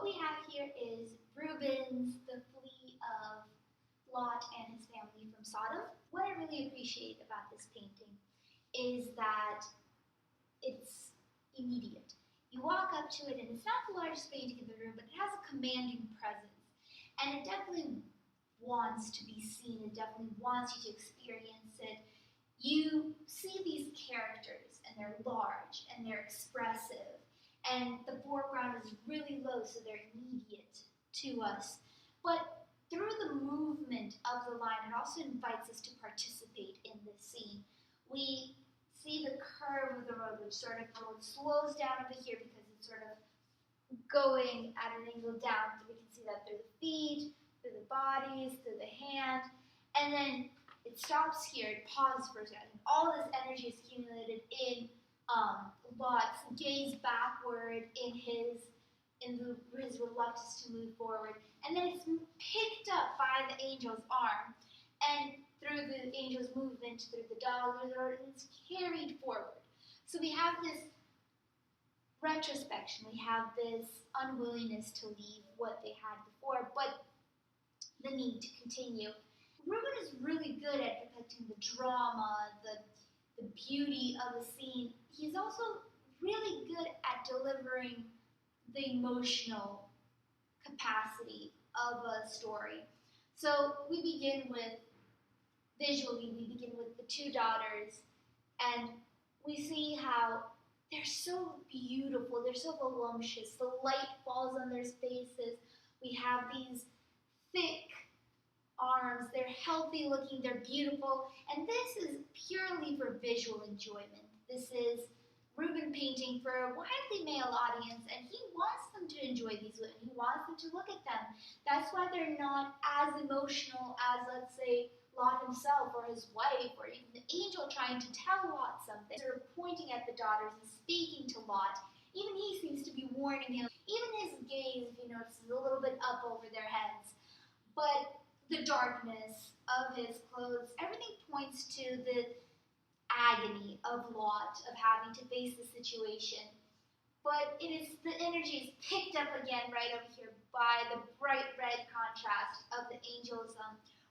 what we have here is Rubens, the flee of Lot and his family from Sodom. What I really appreciate about this painting is that it's immediate. You walk up to it and it's not the largest painting in the room, but it has a commanding presence. And it definitely wants to be seen. It definitely wants you to experience it. You see these characters and they're large and they're expressive. And the foreground is really low, so they're immediate to us. But through the movement of the line, it also invites us to participate in this scene. We see the curve of the road, which sort of slows down over here because it's sort of going at an angle down. So we can see that through the feet, through the bodies, through the hand. And then it stops here, it pauses for a second. All this energy is accumulated in Lot's gaze backward, in his reluctance to move forward, and then it's picked up by the angel's arm, and through the angel's movement, through the dog, it's carried forward. So we have this retrospection, we have this unwillingness to leave what they had before, but the need to continue. Rubens is really good at depicting the drama, the beauty of a scene. He's also really good at delivering the emotional capacity of a story. So we begin with, visually, we begin with the two daughters, and we see how they're so beautiful, they're so voluptuous, the light falls on their faces, we have these thick arms, they're healthy looking, they're beautiful, and this is purely for visual enjoyment. This is Rubens painting for a widely male audience, and he wants them to enjoy these women. He wants them to look at them. That's why they're not as emotional as, let's say, Lot himself or his wife or even the angel trying to tell Lot something. They're pointing at the daughters and speaking to Lot. Even he seems to be warning him. Even his gaze, if you notice, is a little bit up over their heads. But the darkness of his clothes, everything points to the agony of Lot, of having to face the situation. But the energy is picked up again right over here by the bright red contrast of the angel's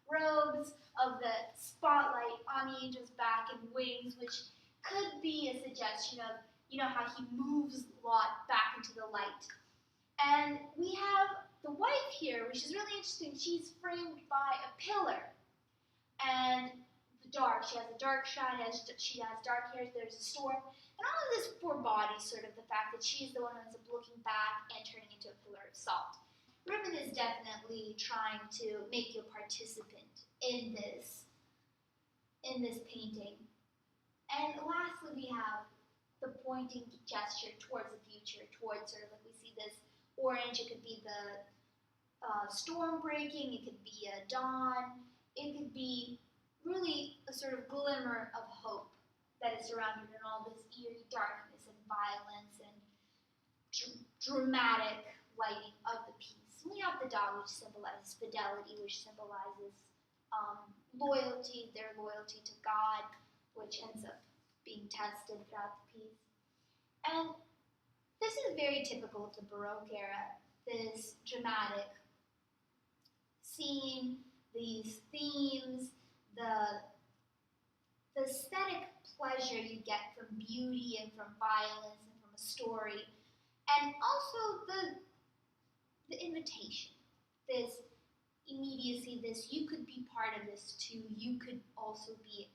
robes, of the spotlight on the angel's back and wings, which could be a suggestion of, how he moves Lot back into the light. And we have the wife here, which is really interesting. She's framed by a pillar. And dark. She has a dark shine, she has dark hair, there's a storm, and all of this forebodies sort of the fact that she's the one who ends up looking back and turning into a pillar of salt. Rubens is definitely trying to make you a participant in this painting. And lastly, we have the pointing gesture towards the future, towards sort of like we see this orange. It could be the storm breaking, it could be a dawn, it could be really a sort of glimmer of hope that is surrounded in all this eerie darkness and violence and dramatic lighting of the piece. We have the dog, which symbolizes fidelity, which symbolizes loyalty, their loyalty to God, which ends up being tested throughout the piece. And this is very typical of the Baroque era, this dramatic scene, these themes, the aesthetic pleasure you get from beauty and from violence and from a story, and also the invitation, this immediacy, this you could be part of this too, you could also be